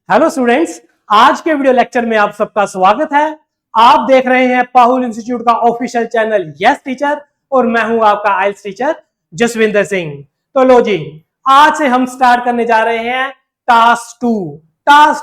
Hello students, आज के video lecture में आप सबका स्वागत है। आप देख रहे हैं पाहुल इंस्टीट्यूट का ऑफिशियल चैनल यस टीचर और मैं हूं आपका आइल्स टीचर जसविंदर सिंह। तो लो जी, आज से हम स्टार्ट करने जा रहे हैं टास्क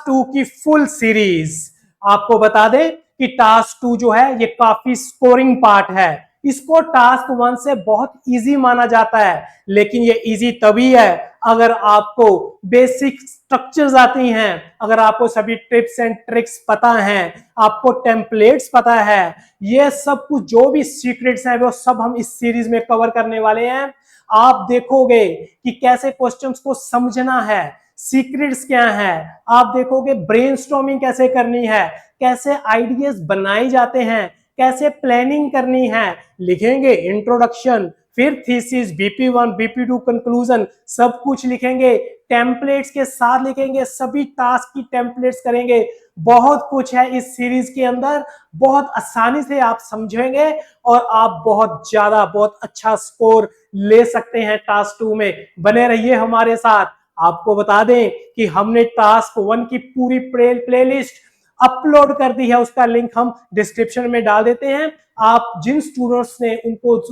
टू की फुल सीरीज। आपको बता दें कि टास्क 2 जो है ये काफी स्कोरिंग पार्ट है। इसको टास्क 1 से बहुत इजी माना जाता है, लेकिन ये इजी तभी है अगर आपको बेसिक स्ट्रक्चर्स आती हैं, अगर आपको सभी टिप्स एंड ट्रिक्स पता हैं, आपको टेम्पलेट्स पता है, ये सब कुछ जो भी सीक्रेट्स हैं वो सब हम इस सीरीज में कवर करने वाले हैं। आप देखोगे कि कैसे क्वेश्चंस को समझना है, सीक्रेट्स क्या है, आप देखोगे ब्रेनस्टॉर्मिंग कैसे करनी है, कैसे आइडियाज बनाए जाते हैं, कैसे प्लानिंग करनी है, लिखेंगे इंट्रोडक्शन, फिर थीसिस, BP1, BP2, कंक्लूजन, सब कुछ लिखेंगे, टेम्पलेट्स के साथ लिखेंगे, सभी टास्क की टेम्पलेट्स करेंगे। बहुत कुछ है इस सीरीज के अंदर, बहुत आसानी से आप समझेंगे और आप बहुत अच्छा स्कोर ले सकते हैं टास्क 2 में। बने रहिए हमारे साथ। आपको बता दें कि हमने टास्क 1 की पूरी प्लेलिस्ट अपलोड कर दी है, उसका लिंक हम डिस्क्रिप्शन में डाल देते हैं। आप जिन स्टूडेंट्स ने उनको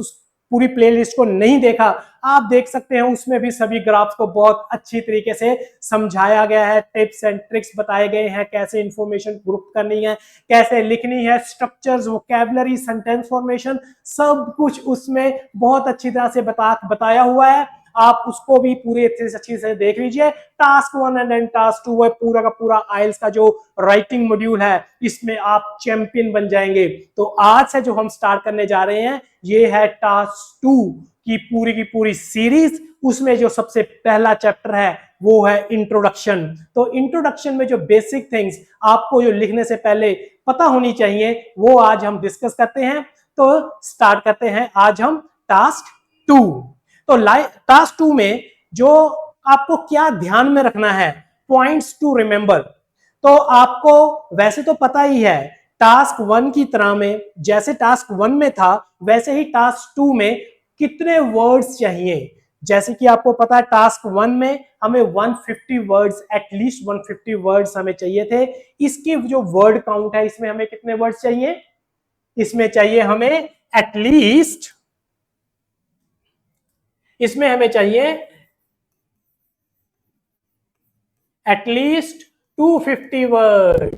पूरी प्लेलिस्ट को नहीं देखा, आप देख सकते हैं, उसमें भी सभी ग्राफ्स को बहुत अच्छी तरीके से समझाया गया है, टिप्स एंड ट्रिक्स बताए गए हैं, कैसे इंफॉर्मेशन ग्रुप करनी है, कैसे लिखनी है, स्ट्रक्चर्स, वोकैबुलरी, सेंटेंस फॉर्मेशन, सब कुछ उसमें बहुत अच्छी तरह से बताया हुआ है। आप उसको भी पूरी अच्छी से देख लीजिए। टास्क 1 एंड टास्क 2 है पूरा का पूरा आइल्स का जो राइटिंग मॉड्यूल है, इसमें आप चैंपियन बन जाएंगे। तो आज से जो हम स्टार्ट करने जा रहे हैं ये है टास्क 2 की पूरी सीरीज। उसमें जो सबसे पहला चैप्टर है वो है इंट्रोडक्शन। तो इंट्रोडक्शन में जो बेसिक थिंग्स आपको जो लिखने से पहले पता होनी चाहिए वो आज हम डिस्कस करते हैं। तो स्टार्ट करते हैं आज हम टास्क 2। तो टास्क 2 में जो आपको क्या ध्यान में रखना है, पॉइंट्स टू रिमेंबर। तो आपको वैसे तो पता ही है, टास्क 1 की तरह में जैसे टास्क 1 में था वैसे ही टास्क 2 में कितने वर्ड्स चाहिए। जैसे कि आपको पता है टास्क 1 में हमें 150 वर्ड्स, एटलीस्ट 150 वर्ड्स हमें चाहिए थे। इसकी जो वर्ड काउंट है, इसमें हमें कितने वर्ड्स चाहिए, इसमें चाहिए हमें एटलीस्ट, इसमें हमें चाहिए एटलीस्ट 250 वर्ड,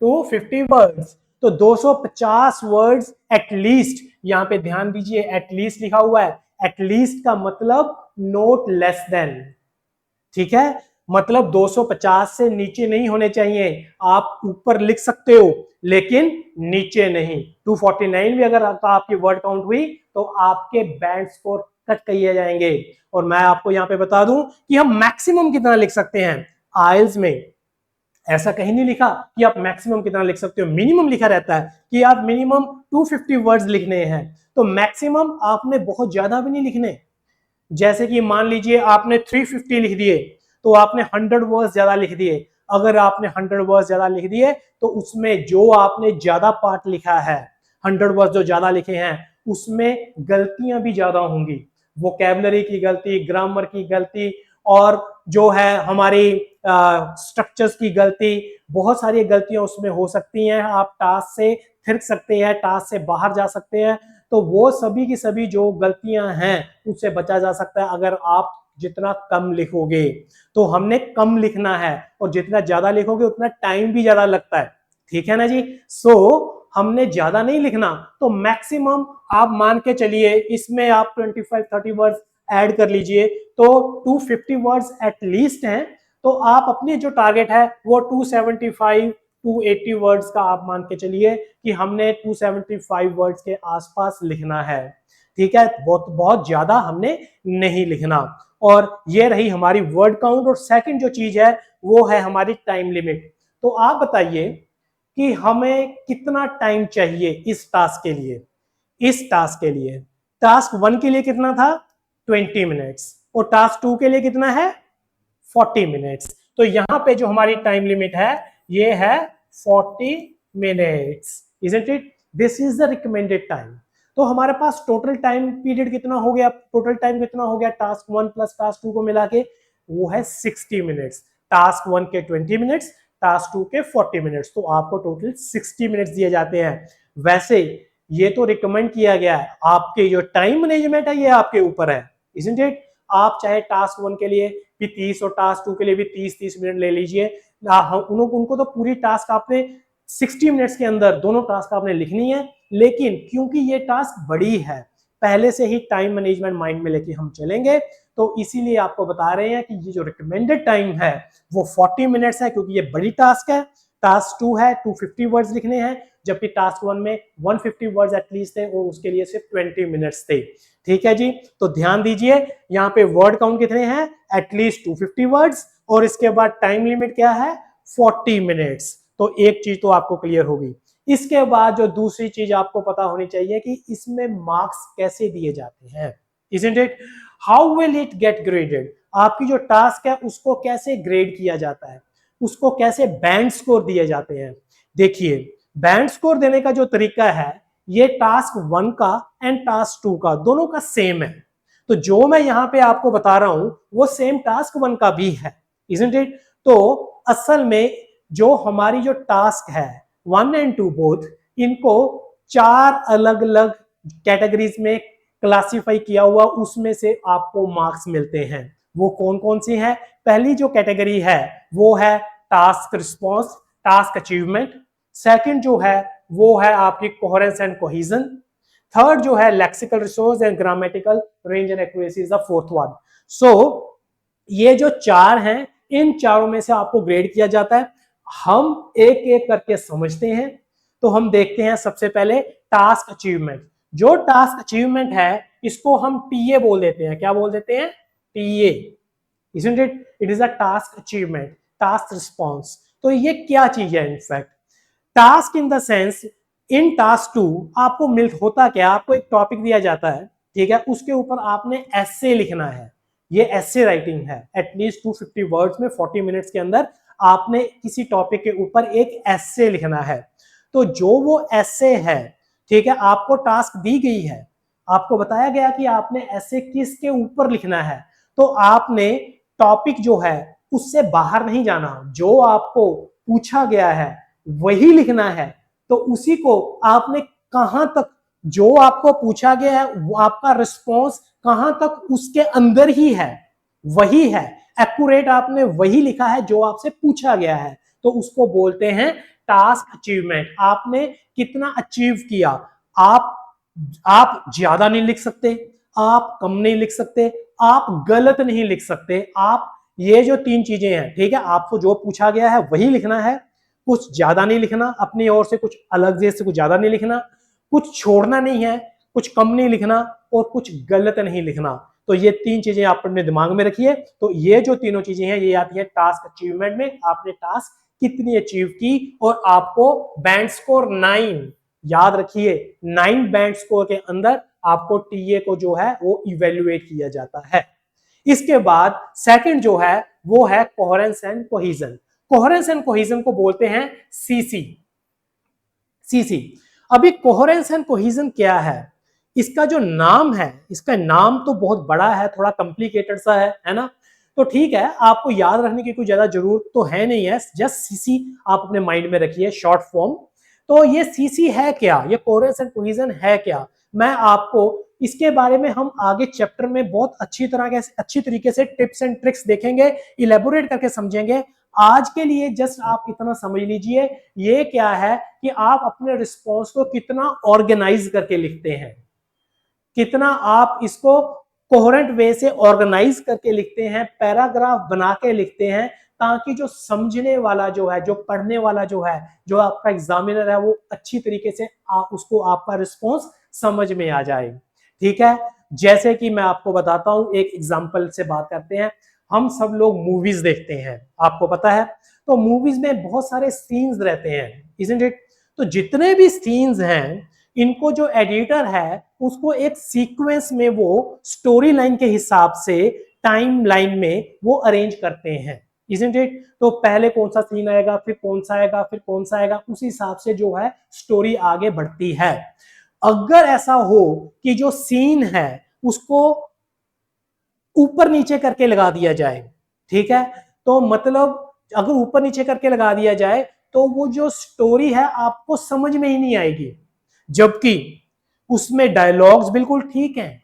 250 वर्ड्स। तो 250 वर्ड्स एटलीस्ट, यहां पे ध्यान दीजिए एटलीस्ट लिखा हुआ है। एटलीस्ट का मतलब नोट लेस देन, ठीक है, मतलब 250 से नीचे नहीं होने चाहिए। आप ऊपर लिख सकते हो लेकिन नीचे नहीं। 249 भी अगर आपकी वर्ड काउंट हुई तो आपके बैंड स्कोर कट किए जाएंगे। और मैं आपको यहां पे बता दूं कि हम मैक्सिमम कितना लिख सकते हैं। आइल्स में ऐसा कहीं नहीं लिखा कि आप मैक्सिमम कितना लिख सकते हो, मिनिमम लिखा रहता है कि आप मिनिमम 250 वर्ड्स लिखने हैं। तो मैक्सिमम आपने बहुत ज्यादा भी नहीं लिखने। जैसे कि मान लीजिए आपने 350 लिख दिए तो आपने 100 वर्ड्स ज्यादा लिख दिए। अगर आपने 100 वर्ड्स ज्यादा लिख दिए तो उसमें जो आपने ज्यादा पार्ट लिखा है, 100 वर्ड्स जो ज्यादा लिखे हैं, उसमें गलतियां भी ज्यादा होंगी। वोकैबुलरी की गलती, ग्रामर की गलती, और जो है हमारी स्ट्रक्चर्स की गलती, बहुत सारी गलतियां उसमें हो सकती हैं। आप टास्क से थिरक सकते हैं, टास्क से बाहर जा सकते हैं। तो वो सभी की सभी जो गलतियां हैं उससे बचा जा सकता है अगर आप जितना कम लिखोगे। तो हमने कम लिखना है और जितना ज्यादा लिखोगे उतना टाइम भी ज्यादा लगता है, ठीक है ना जी। सो हमने ज्यादा नहीं लिखना, तो मैक्सिमम आप मान के चलिए इसमें आप 25-30 वर्ड्स ऐड कर लीजिए तो 250 वर्ड्स एटलीस्ट हैं। तो आप अपनी जो टारगेट है वो 275 280 वर्ड्स का आप मान के चलिए कि हमने 275 वर्ड्स के आसपास लिखना है, ठीक है। बहुत ज्यादा हमने नहीं लिखना। और ये रही हमारी वर्ड काउंट। और सेकंड जो चीज है वो है हमारी टाइम लिमिट। तो आप बताइए कि हमें कितना टाइम चाहिए इस टास्क के लिए। इस टास्क के लिए टास्क 1 के लिए कितना था, 20 मिनट्स, और टास्क 2 के लिए कितना है, 40 मिनट्स। तो यहां पे जो हमारी टाइम लिमिट है ये है 40 minutes, isn't it. This is the recommended time. तो हमारे पास टोटल टाइम पीरियड कितना हो गया, टोटल टाइम कितना हो गया टास्क 1 प्लस टास्क 2 को मिला के, वो है 60 मिनट्स। टास्क 1 के 20 मिनट्स, टास्क 2 के 40 मिनट्स, तो आपको टोटल 60 मिनट्स दिए जाते हैं। वैसे ये तो रिकमेंड किया गया है, आपके जो टाइम मैनेजमेंट है ये आपके ऊपर है, इजंट इट। आप चाहे टास्क 1 के लिए भी 30 और टास्क 2 के लिए भी 30-30 मिनट ले लीजिए, उनको तो पूरी टास्क आपने 60 मिनट्स के अंदर दोनों टास्क आपने लिखनी है। लेकिन क्योंकि ये टास्क बड़ी है, पहले से ही टाइम मैनेजमेंट माइंड में लेके हम चलेंगे, तो इसीलिए आपको बता रहे हैं कि ये जो रिकमेंडेड टाइम है वो 40 मिनट्स है, क्योंकि ये बड़ी टास्क है। टास्क 2 है 250 वर्ड्स लिखने हैं, जबकि टास्क 1 में 150 वर्ड्स एटलीस्ट थे और उसके लिए सिर्फ 20 मिनट्स थे। ठीक है जी, तो ध्यान दीजिए यहाँ पे वर्ड काउंट कितने हैं, एटलीस्ट 250 वर्ड्स, और इसके बाद टाइम लिमिट क्या है, 40 मिनट्स। तो एक चीज तो आपको क्लियर होगी। इसके बाद जो दूसरी चीज आपको पता होनी चाहिए कि इसमें मार्क्स कैसे दिए जाते हैं, isn't it? How will it get graded? आपकी जो टास्क है उसको कैसे ग्रेड किया जाता है, उसको कैसे बैंड स्कोर दिए जाते हैं। देखिए, बैंड स्कोर देने का जो तरीका है ये टास्क 1 का एंड टास्क 2 का दोनों का सेम है। तो जो मैं यहां पे आपको बता रहा हूं वो सेम टास्क 1 का भी है, isn't it? तो असल में जो हमारी जो टास्क है 1 एंड 2 बोथ, इनको 4 अलग अलग कैटेगरीज में क्लासिफाई किया हुआ, उसमें से आपको मार्क्स मिलते हैं। वो कौन कौन सी है? पहली जो कैटेगरी है वो है task response, task achievement. Second जो है वो है आपकी कोहेरेंस एंड कोहेजन। थर्ड जो है lexical resource and grammatical range and accuracy is the fourth one. So ये जो 4 हैं, इन चारों में से आपको ग्रेड किया जाता है। हम एक एक करके समझते हैं। तो हम देखते हैं सबसे पहले टास्क अचीवमेंट। जो टास्क अचीवमेंट है इसको हम टीए बोल देते हैं। क्या बोल देते हैं? TA, isn't it? It is a task achievement, task response। तो ये क्या चीज है? In fact task in the sense, in task 2 आपको होता क्या, आपको एक टॉपिक दिया जाता है, ठीक है, उसके ऊपर आपने एसे लिखना है। ये एसे राइटिंग है, एटलीस्ट 250 वर्ड्स में 40 मिनट्स के अंदर आपने किसी टॉपिक के ऊपर एक एसे लिखना है। तो जो वो एसे है, ठीक है, आपको टास्क दी गई है, आपको बताया गया कि आपने एसे किसके ऊपर लिखना है, तो आपने टॉपिक जो है उससे बाहर नहीं जाना, जो आपको पूछा गया है वही लिखना है। तो उसी को आपने कहां तक, जो आपको पूछा गया है वो आपका रिस्पॉन्स कहां तक उसके अंदर ही है, वही है, एक्यूरेट आपने वही लिखा है जो आपसे पूछा गया है। तो उसको बोलते हैं टास्क अचीवमेंट। आपने कितना अचीव किया। आप ज्यादा नहीं लिख सकते, आप कम नहीं लिख सकते, आप गलत नहीं लिख सकते। आप ये जो 3 चीजें हैं, ठीक है, आपको जो पूछा गया है वही लिखना है, कुछ ज्यादा नहीं लिखना, अपनी ओर से कुछ अलग से कुछ ज्यादा नहीं लिखना, कुछ छोड़ना नहीं है, कुछ कम नहीं लिखना और कुछ गलत नहीं लिखना। तो ये 3 चीजें आप अपने दिमाग में रखिए। तो ये जो तीनों चीजें हैं ये आती है टास्क अचीवमेंट में। आपने टास्क कितनी अचीव की, और आपको बैंड स्कोर 9, याद रखिए 9 बैंड स्कोर के अंदर आपको टीए को जो है वो इवेल्युएट किया जाता है। इसके बाद सेकंड जो है वो है coherence and cohesion. Coherence and cohesion को बोलते हैं सीसी। सीसी, अभी कोहेरेंस एंड कोहेजन क्या है? इसका जो नाम है, इसका नाम तो बहुत बड़ा है, थोड़ा कॉम्प्लिकेटेड सा है ना? तो ठीक है, आपको याद रखने की कोई ज्यादा जरूरत तो है नहीं है, जस्ट सीसी आप अपने माइंड में रखिए, शॉर्ट फॉर्म। तो ये सीसी है क्या, ये कोहेरेंस एंड कोहेजन है क्या, मैं आपको इसके बारे में हम आगे चैप्टर में बहुत अच्छी तरीके से टिप्स एंड ट्रिक्स देखेंगे, इलेबोरेट करके समझेंगे। आज के लिए जस्ट आप इतना समझ लीजिए, ये क्या है कि आप अपने रिस्पॉन्स को कितना ऑर्गेनाइज करके लिखते हैं, कितना आप इसको कोहेरेंट वे से ऑर्गेनाइज करके लिखते हैं, पैराग्राफ बना के लिखते हैं, ताकि जो समझने वाला जो है, जो पढ़ने वाला जो है, जो आपका एग्जामिनर है, वो अच्छी तरीके से उसको आपका रिस्पॉन्स समझ में आ जाए। ठीक है, जैसे कि मैं आपको बताता हूं, एक एग्जांपल से बात करते हैं। हम सब लोग मूवीज देखते हैं, आपको पता है, तो मूवीज में बहुत सारे सीन्स रहते हैं, isn't it? तो जितने भी सीन्स हैं, इनको जो एडिटर है उसको एक सीक्वेंस में वो स्टोरी लाइन के हिसाब से टाइम लाइन में वो अरेंज करते हैं, isn't it? तो पहले कौन सा सीन आएगा, फिर कौन सा आएगा, फिर कौन सा आएगा, उस हिसाब से जो है स्टोरी आगे बढ़ती है। अगर ऐसा हो कि जो सीन है उसको ऊपर नीचे करके लगा दिया जाए, ठीक है, तो मतलब अगर ऊपर नीचे करके लगा दिया जाए तो वो जो स्टोरी है आपको समझ में ही नहीं आएगी। जबकि उसमें डायलॉग्स बिल्कुल ठीक हैं,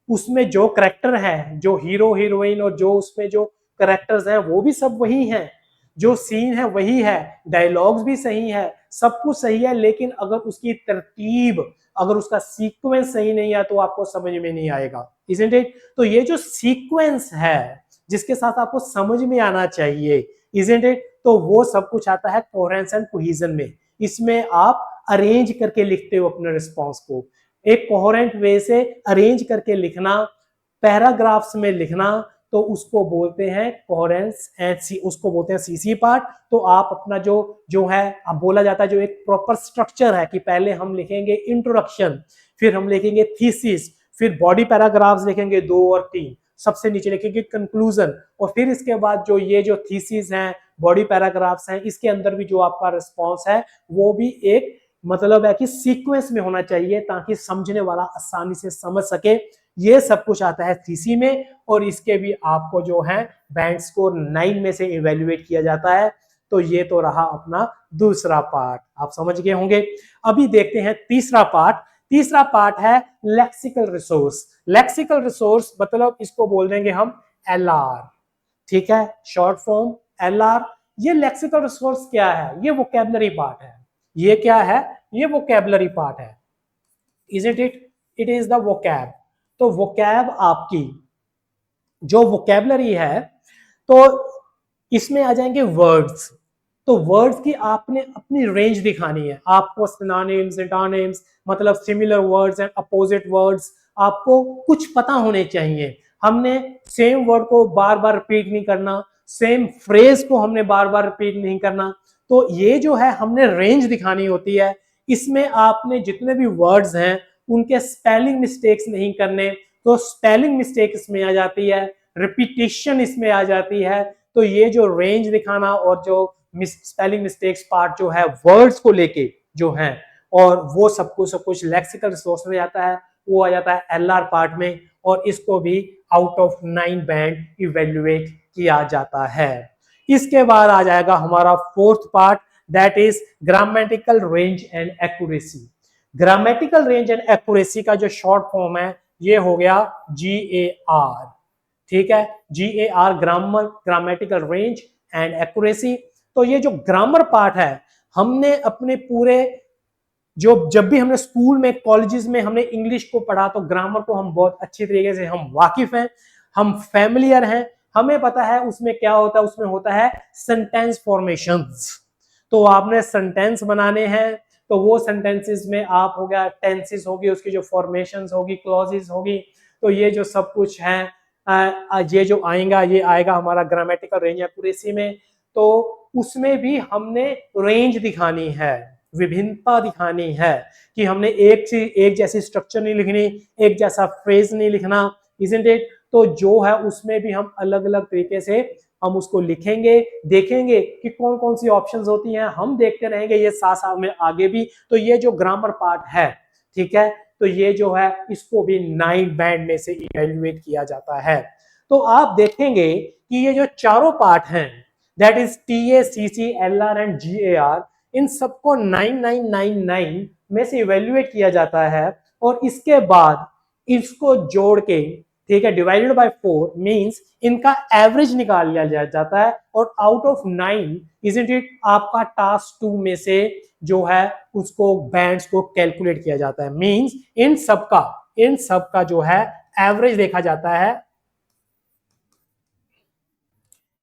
उसमें जो करेक्टर है, जो हीरो हीरोइन और जो उसमें जो करेक्टर्स हैं वो भी सब वही हैं, जो सीन है वही है, डायलॉग्स भी सही है, सब कुछ सही है, लेकिन अगर उसकी तरतीब, अगर उसका सीक्वेंस सही नहीं है तो आपको समझ में नहीं आएगा, इज़न्ट इट? तो ये जो सीक्वेंस है जिसके साथ आपको समझ में आना चाहिए, इज़न्ट इट? तो वो सब कुछ आता है कोहेरेंस एंड कोहेजन में। इसमें आप अरेंज करके लिखते हो अपने रिस्पॉन्स को, एक कोहेरेंट वे से अरेंज करके लिखना, पैराग्राफ्स में लिखना, तो उसको बोलते हैं कोहेरेंस एंड उसको बोलते हैं सीसी पार्ट। तो आप अपना जो जो है, अब बोला जाता है जो एक प्रॉपर स्ट्रक्चर है कि पहले हम लिखेंगे इंट्रोडक्शन, फिर हम लिखेंगे थीसिस, फिर बॉडी पैराग्राफ्स लिखेंगे 2 और 3, सबसे नीचे लिखेंगे कंक्लूजन, और फिर इसके बाद जो ये जो थीसिस हैं, बॉडी पैराग्राफ्स हैं, इसके अंदर भी जो आपका रिस्पॉन्स है वो भी एक मतलब है कि सीक्वेंस में होना चाहिए ताकि समझने वाला आसानी से समझ सके। ये सब कुछ आता है थीसी में, और इसके भी आपको जो है बैंड स्कोर 9 में से इवेल्युएट किया जाता है। तो ये तो रहा अपना दूसरा पार्ट, आप समझ गए होंगे। अभी देखते हैं तीसरा पार्ट। तीसरा पार्ट है लेक्सिकल रिसोर्स। लेक्सिकल रिसोर्स मतलब इसको बोल देंगे हम एलआर, ठीक है, शॉर्ट फॉर्म एलआर। ये लेक्सिकल रिसोर्स क्या है? ये वोकैबुलरी पार्ट है। ये क्या है? ये वोकैबुलरी पार्ट है, isn't it? It is the vocab. तो वोकैब आपकी जो वोकैबुलरी है, तो इसमें आ जाएंगे वर्ड्स। तो वर्ड्स की आपने अपनी रेंज दिखानी है, आपको सिनोनिम्स, एंटोनिम्स, मतलब similar words and opposite words, आपको कुछ पता होने चाहिए। हमने सेम वर्ड को बार बार रिपीट नहीं करना, सेम फ्रेज को हमने बार बार रिपीट नहीं करना। तो ये जो है हमने रेंज दिखानी होती है। इसमें आपने जितने भी वर्ड्स हैं उनके स्पेलिंग मिस्टेक्स नहीं करने, तो स्पेलिंग मिस्टेक इसमें आ जाती है, रिपीटेशन इसमें आ जाती है। तो ये जो रेंज दिखाना और जो स्पेलिंग मिस्टेक्स पार्ट जो है वर्ड्स को लेके जो है, और वो सब कुछ लेक्सिकल रिसोर्स में आता है, वो आ जाता है एलआर पार्ट में, और इसको भी आउट ऑफ 9 बैंड इवेल्युएट किया जाता है। इसके बाद आ जाएगा हमारा fourth part, that is grammatical range and accuracy. Grammatical range and accuracy का जो शॉर्ट फॉर्म है ये हो गया GAR, ठीक है, GAR, grammar, grammatical range and accuracy. तो ये जो ग्रामर पार्ट है, हमने अपने पूरे जो जब भी हमने स्कूल में, कॉलेजेस में हमने इंग्लिश को पढ़ा, तो ग्रामर को हम बहुत अच्छी तरीके से हम वाकिफ हैं, हम फैमिलियर हैं, हमें पता है उसमें क्या होता है। उसमें होता है सेंटेंस फॉर्मेशंस। तो आपने सेंटेंस बनाने हैं, तो वो सेंटेंसेस में आप हो गया टेंसेस होगी, उसकी जो फॉर्मेशंस होगी, क्लॉजेस होगी, तो ये जो सब कुछ है ये जो आएगा, ये आएगा हमारा ग्रामेटिकल रेंज एक्यूरेसी में। तो उसमें भी हमने रेंज दिखानी है, विभिन्नता दिखानी है, कि हमने एक जैसी स्ट्रक्चर नहीं लिखनी, एक जैसा फ्रेज नहीं लिखना, इजंट इट? तो जो है उसमें भी हम अलग अलग तरीके से हम उसको लिखेंगे, देखेंगे कि कौन कौन सी ऑप्शंस होती हैं, हम देखते रहेंगे ये साथ साथ में आगे भी। तो ये जो ग्रामर पार्ट है, ठीक है, तो ये जो है इसको भी 9 बैंड में से इवेल्युएट किया जाता है। तो आप देखेंगे कि ये जो चारों पार्ट हैं, that is TA, CC, LR and GAR, इन सबको 9999 में से इवेल्युएट किया जाता है, और इसके बाद इसको जोड़ के, ठीक है, डिवाइडेड बाय 4 मींस इनका एवरेज निकाल लिया जाता है, और आउट ऑफ 9, इजंट इट, आपका टास्क 2 में से जो है उसको बैंड्स को कैलकुलेट किया जाता है। मींस इन सबका जो है एवरेज देखा जाता है,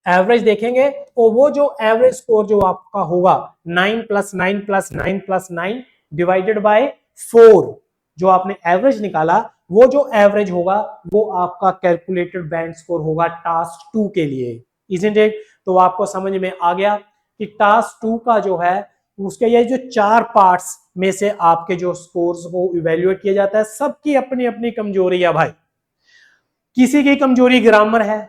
एवरेज देखेंगे, और वो जो एवरेज स्कोर जो आपका होगा 9 + 9 + 9 + 9 डिवाइडेड बाय 4, जो आपने एवरेज निकाला, वो जो एवरेज होगा वो आपका कैलकुलेटेड बैंड स्कोर होगा टास्क 2 के लिए, इजंट इट? तो आपको समझ में आ गया कि टास्क 2 का जो है उसके ये जो 4 पार्ट्स में से आपके जो स्कोर्स को इवेल्युएट किया जाता है। सबकी अपनी अपनी कमजोरी है भाई, किसी की कमजोरी ग्रामर है,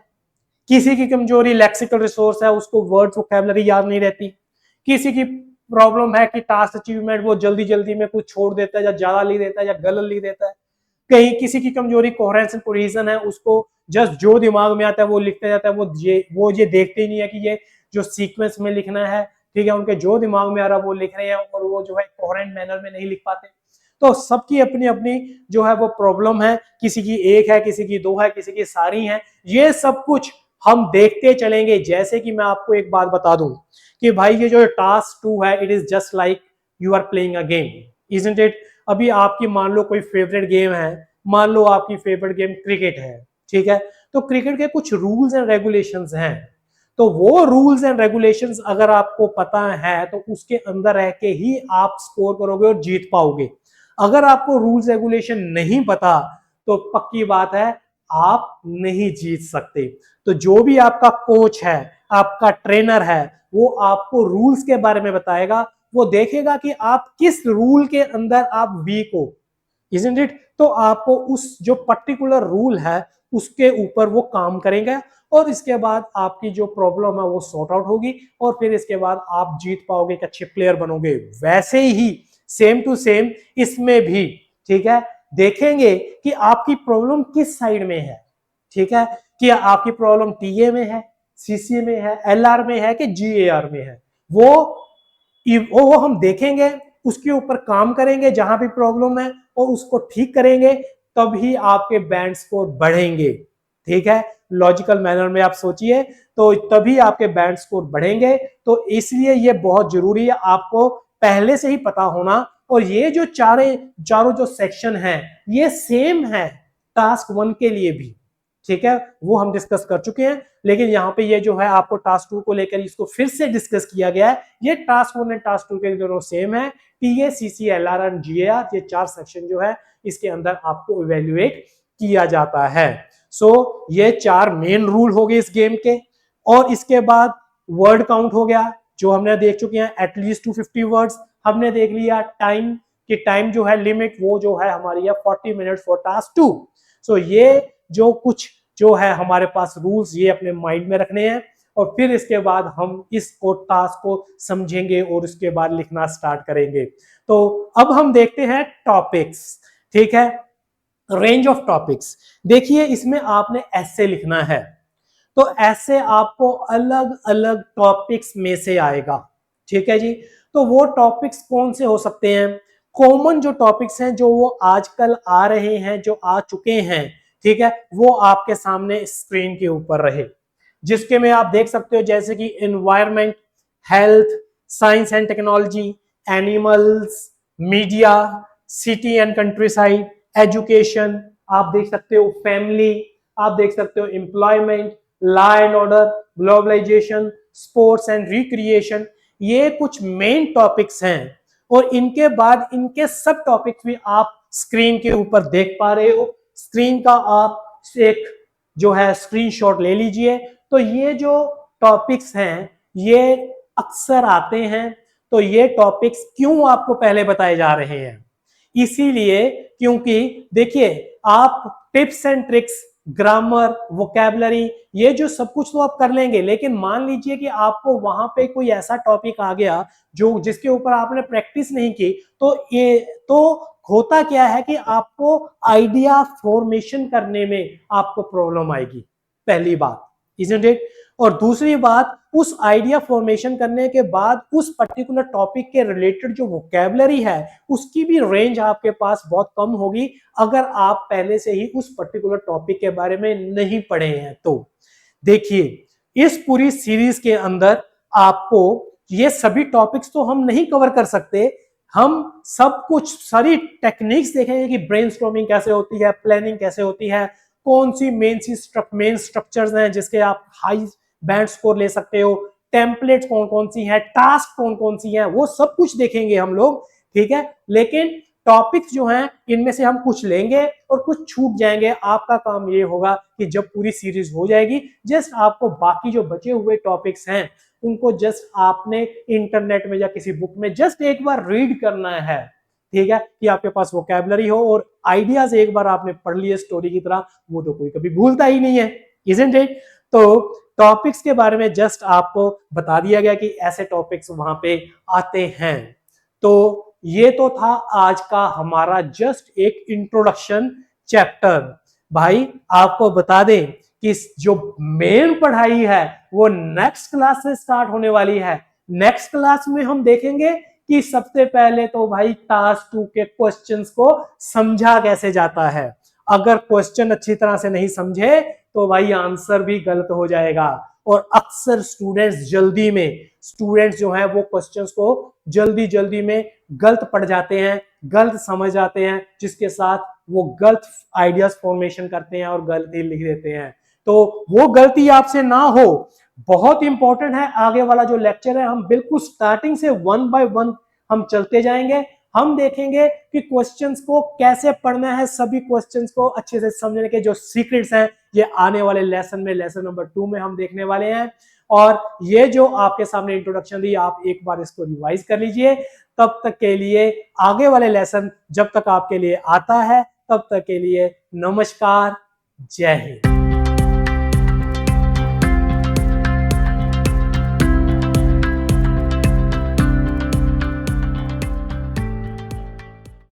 किसी की कमजोरी लेक्सिकल रिसोर्स है, उसको वर्ड्स वोकैबुलरी याद नहीं रहती, किसी की प्रॉब्लम है कि टास्क अचीवमेंट वो जल्दी जल्दी में कुछ छोड़ देता है, या ज्यादा लिख देता है या गलत लिख देता है। कहीं किसी की कमजोरी कोहेरेंस एंड कोहेजन है, उसको जस्ट जो दिमाग में आता है वो लिखते जाता है, वो ये देखते ही नहीं है कि ये जो सीक्वेंस में लिखना है, ठीक है, उनके जो दिमाग में आ रहा है वो लिख रहे हैं और वो जो है कोहेरेंट मैनर में नहीं लिख पाते। तो सबकी अपनी अपनी जो है वो प्रॉब्लम है, किसी की एक है, किसी की दो है, किसी की सारी है। ये सब कुछ हम देखते चलेंगे। जैसे कि मैं आपको एक बात बता दूं कि भाई ये जो टास्क 2 है, it is just like you are playing a game, isn't it. अभी आपकी मान लो कोई फेवरेट गेम है, मान लो आपकी फेवरेट गेम क्रिकेट है, ठीक है, तो क्रिकेट के कुछ रूल्स एंड रेगुलेशंस हैं। तो वो रूल्स एंड रेगुलेशंस अगर आपको पता है तो उसके अंदर रह के ही आप स्कोर करोगे और जीत पाओगे। अगर आपको रूल्स रेगुलेशन नहीं पता तो पक्की बात है आप नहीं जीत सकते। तो जो भी आपका कोच है, आपका ट्रेनर है, वो आपको रूल्स के बारे में बताएगा। वो देखेगा कि आप किस रूल के अंदर आप वीक हो, इजंट इट। तो आपको उस जो पर्टिकुलर रूल है उसके ऊपर वो काम करेंगे और इसके बाद आपकी जो प्रॉब्लम है वो सॉर्ट आउट होगी और फिर इसके बाद आप जीत पाओगे, एक अच्छे प्लेयर बनोगे। वैसे ही सेम टू सेम इसमें भी, ठीक है, देखेंगे कि आपकी प्रॉब्लम किस साइड में है, ठीक है, कि आपकी प्रॉब्लम टीए में है, सीसीए में है, एलआर में है कि जीएआर में है। वो हम देखेंगे, उसके ऊपर काम करेंगे जहां भी प्रॉब्लम है और उसको ठीक करेंगे, तभी आपके बैंड स्कोर बढ़ेंगे, ठीक है। लॉजिकल मैनर में आप सोचिए तो तभी आपके बैंड स्कोर बढ़ेंगे। तो इसलिए ये बहुत जरूरी है आपको पहले से ही पता होना। और ये जो चारों जो सेक्शन हैं ये सेम है टास्क 1 के लिए भी, ठीक है, वो हम डिस्कस कर चुके हैं। लेकिन यहाँ पे ये जो है आपको टास्क 2 को लेकर इसको फिर से डिस्कस किया गया है। ये टास्क 1 एंड टास्क 2 के दोनों सेम है, टीए, सीसी, एलआर एंड जीएआर, ये 4 सेक्शन जो है इसके अंदर आपको इवेल्युएट किया जाता है। सो ये 4 मेन रूल हो गए इस गेम के। और इसके बाद वर्ड काउंट हो गया जो हमने देख चुके हैं, एटलीस्ट 250 वर्ड्स हमने देख लिया। टाइम की टाइम जो है लिमिट वो जो है हमारी है 40 मिनट्स फॉर टास्क 2। सो ये जो कुछ जो है हमारे पास रूल्स ये अपने माइंड में रखने हैं और फिर इसके बाद हम इसको टास्क को समझेंगे और उसके बाद लिखना स्टार्ट करेंगे। तो अब हम देखते हैं टॉपिक्स, ठीक है, रेंज ऑफ टॉपिक्स। देखिए इसमें आपने ऐसे लिखना है, तो ऐसे आपको अलग अलग टॉपिक्स में से आएगा, ठीक है जी। तो वो टॉपिक्स कौन से हो सकते हैं? कॉमन जो टॉपिक्स हैं जो वो आजकल आ रहे हैं, जो आ चुके हैं, ठीक है, वो आपके सामने स्क्रीन के ऊपर रहे, जिसके में आप देख सकते हो जैसे कि environment, health, science and technology, animals, media, city and countryside, education, आप देख सकते हो फैमिली, आप देख सकते हो employment, law and order, globalisation, sports and recreation. ये कुछ मेन टॉपिक्स हैं और इनके बाद इनके सब टॉपिक्स भी आप स्क्रीन के ऊपर देख पा रहे हो। स्क्रीन का आप एक जो है स्क्रीनशॉट ले लीजिए। तो ये जो टॉपिक्स हैं ये अक्सर आते हैं। तो ये टॉपिक्स क्यों आपको पहले बताए जा रहे हैं? इसीलिए क्योंकि देखिए आप tips and tricks, grammar, vocabulary, ये जो सब कुछ तो आप कर लेंगे, लेकिन मान लीजिए कि आपको वहां पे कोई ऐसा टॉपिक आ गया जो जिसके ऊपर आपने प्रैक्टिस नहीं की, तो ये तो होता क्या है कि आपको आइडिया फॉर्मेशन करने में आपको प्रॉब्लम आएगी, पहली बात, इजंट इट। और दूसरी बात, उस आइडिया फॉर्मेशन करने के बाद उस पर्टिकुलर टॉपिक के रिलेटेड जो वोकैबुलरी है उसकी भी रेंज आपके पास बहुत कम होगी अगर आप पहले से ही उस पर्टिकुलर टॉपिक के बारे में नहीं पढ़े हैं। तो देखिए इस पूरी सीरीज के अंदर आपको ये सभी टॉपिक्स तो हम नहीं कवर कर सकते, हम सब कुछ सारी टेक्निक्स देखेंगे कि ब्रेनस्टॉर्मिंग कैसे होती है, प्लानिंग कैसे होती है, कौन सी मेन स्ट्रक्चर्स हैं जिसके आप हाई बैंड स्कोर ले सकते हो, टेम्पलेट्स कौन कौन सी हैं, टास्क कौन कौन सी हैं, वो सब कुछ देखेंगे हम लोग, ठीक है। लेकिन टॉपिक्स जो हैं इनमें से हम कुछ लेंगे और कुछ छूट जाएंगे। आपका काम ये होगा कि जब पूरी सीरीज हो जाएगी जस्ट आपको बाकी जो बचे हुए टॉपिक्स हैं उनको जस्ट आपने इंटरनेट में या किसी बुक में जस्ट एक बार रीड करना है, ठीक है, कि आपके पास वोकैबुलरी हो और आइडियाज एक बार आपने पढ़ लिए स्टोरी की तरह, वो तो कोई कभी भूलता ही नहीं है, इजंट इट। तो टॉपिक्स के बारे में जस्ट आपको बता दिया गया कि ऐसे टॉपिक्स वहां पे आते हैं। तो ये तो था आज का हमारा जस्ट एक इंट्रोडक्शन चैप्टर। भाई आपको बता दें कि जो मेन पढ़ाई है वो नेक्स्ट क्लास से स्टार्ट होने वाली है। नेक्स्ट क्लास में हम देखेंगे कि सबसे पहले तो भाई टास्क 2 के क्वेश्चंस को समझा कैसे जाता है। अगर क्वेश्चन अच्छी तरह से नहीं समझे तो भाई आंसर भी गलत हो जाएगा। और अक्सर स्टूडेंट्स जो है वो क्वेश्चंस को जल्दी में गलत पढ़ जाते हैं, गलत समझ जाते हैं, जिसके साथ वो गलत आइडियाज फॉर्मेशन करते हैं और गलत ही लिख देते हैं। तो वो गलती आपसे ना हो, बहुत इंपॉर्टेंट है। आगे वाला जो लेक्चर है हम बिल्कुल स्टार्टिंग से 1 बाय 1 हम चलते जाएंगे। हम देखेंगे कि क्वेश्चंस को कैसे पढ़ना है, सभी क्वेश्चंस को अच्छे से समझने के जो सीक्रेट्स हैं ये आने वाले लेसन में, लेसन नंबर 2 में हम देखने वाले हैं। और ये जो आपके सामने इंट्रोडक्शन दी, आप एक बार इसको रिवाइज कर लीजिए। तब तक के लिए आगे वाले लेसन जब तक आपके लिए आता है, तब तक के लिए नमस्कार, जय हिंद।